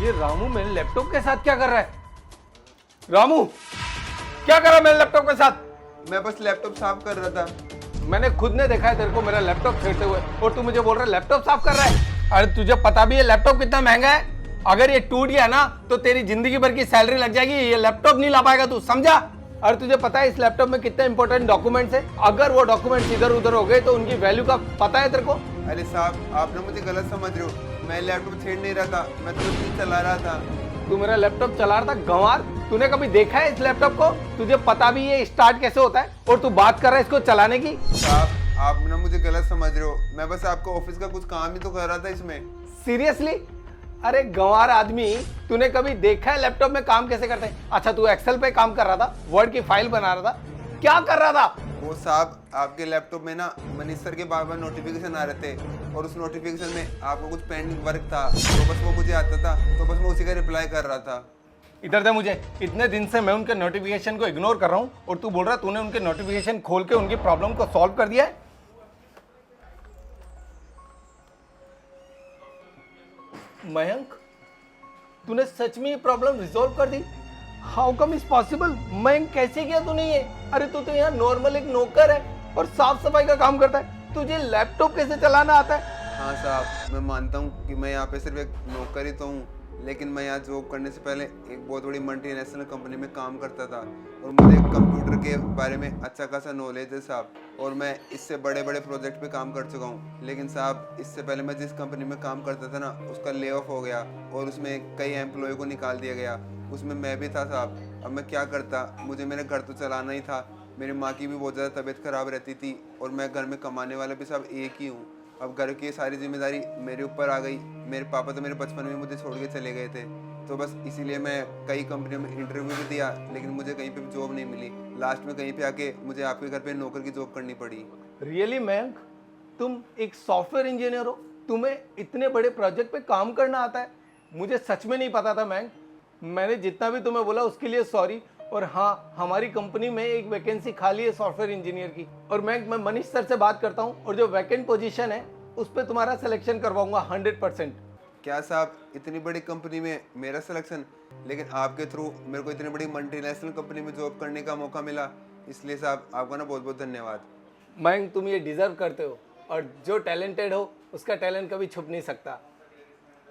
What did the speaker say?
ये रामू मेरे लैपटॉप के साथ क्या कर रहा है? रामू क्या कर रहा है मेरे लैपटॉप के साथ? मैं बस लैपटॉप साफ कर रहा था। मैंने खुद ने देखा है तेरे को मेरा लैपटॉप छेड़ते हुए, और तू मुझे बोल रहा है लैपटॉप साफ कर रहा है? अरे तुझे पता भी है लैपटॉप कितना महंगा है? अगर ये टूट गया ना तो तेरी जिंदगी भर की सैलरी लग जाएगी, ये लैपटॉप नहीं ला पाएगा तू, समझा? अरे तुझे पता है इस लैपटॉप में कितने इंपॉर्टेंट डॉक्यूमेंट्स है? अगर वो डॉक्यूमेंट्स इधर उधर हो गए तो उनकी वैल्यू का पता है तेरे को? अरे साहब, आप ना मुझे गलत समझ रहे हो। मैं लैपटॉप छेड़ नहीं रहा था, मैं तो सिर्फ चला रहा था। तू मेरा लैपटॉप चला रहा था गंवार? तूने कभी देखा है इस लैपटॉप को? तुझे पता भी है स्टार्ट कैसे होता है, और तू बात कर रहा है इसको चलाने की? साहब, आप ना मुझे गलत समझ रहे हो। मैं बस आपको ऑफिस का कुछ काम ही तो कर रहा था इसमें। सीरियसली? अरे गंवार आदमी, तूने कभी देखा है लैपटॉप में काम कैसे करते हैं? अच्छा तू एक्सेल पे काम कर रहा था, वर्ड की फाइल बना रहा था, क्या कर रहा था? वो साहब, आपके लैपटॉप में ना मनीष सर के बार बार नोटिफिकेशन आ रहे थे, और उस नोटिफिकेशन में आपको कुछ पेंडिंग वर्क था, तो बस वो मुझे आता था, तो बस मैं उसी का रिप्लाई कर रहा था। इधर दे मुझे। इतने दिन से मैं उनके नोटिफिकेशन को इग्नोर कर रहा हूँ, और तू बोल रहा तूने उनके नोटिफिकेशन खोल के उनकी प्रॉब्लम को सॉल्व कर दिया है? मयंक, तूने सच में ये प्रॉब्लम रिजॉल्व कर दी? How come is possible? Mayank कैसे किया तूने ये? अरे तू तो यहाँ नॉर्मल एक नौकर है और साफ सफाई का काम करता है, तुझे लैपटॉप कैसे चलाना आता है? हाँ साहब, मैं मानता हूँ कि मैं यहाँ पे सिर्फ एक नौकर ही तो हूँ, लेकिन मैं यहाँ जॉब करने से पहले एक बहुत बड़ी मल्टीनेशनल कंपनी में काम करता था, और मुझे कंप्यूटर के बारे में अच्छा खासा नॉलेज है साहब, और मैं इससे बड़े बड़े प्रोजेक्ट पे काम कर चुका हूँ। लेकिन साहब, इससे पहले मैं जिस कंपनी में काम करता था ना, उसका ले ऑफ हो गया, और उसमें कई एम्प्लॉय को निकाल दिया गया, उसमें मैं भी था साहब। अब मैं क्या करता, मुझे मेरा घर तो चलाना ही था। मेरी माँ की भी बहुत ज़्यादा तबीयत ख़राब रहती थी, और मैं घर में कमाने वाला भी साहब एक ही हूँ। अब घर की सारी जिम्मेदारी मेरे ऊपर आ गई। मेरे पापा तो मेरे बचपन में मुझे छोड़ के चले गए थे, तो बस इसीलिए मैं कई कंपनियों में इंटरव्यू भी दिया, लेकिन मुझे कहीं पे भी जॉब नहीं मिली। लास्ट में कहीं पे आके मुझे आपके घर पे नौकर की जॉब करनी पड़ी। रियली मयंक, तुम एक सॉफ्टवेयर इंजीनियर हो, तुम्हें इतने बड़े प्रोजेक्ट पे काम करना आता है? मुझे सच में नहीं पता था मयंक। मैंने जितना भी तुम्हें बोला उसके लिए सॉरी। और हाँ, हमारी कंपनी में एक वैकेंसी खाली है सॉफ्टवेयर इंजीनियर की, और मैं मनीष सर से बात करता हूँ, और जो वैकेंट पोजीशन है उस पर तुम्हारा सिलेक्शन करवाऊंगा 100%। क्या साहब, इतनी बड़ी कंपनी में मेरा सिलेक्शन? लेकिन आपके थ्रू मेरे को इतनी बड़ी मल्टीनेशनल कंपनी में जॉब करने का मौका मिला, इसलिए साहब आपका ना बहुत बहुत धन्यवाद। मयंक, तुम ये डिजर्व करते हो, और जो टैलेंटेड हो उसका टैलेंट कभी छुप नहीं सकता।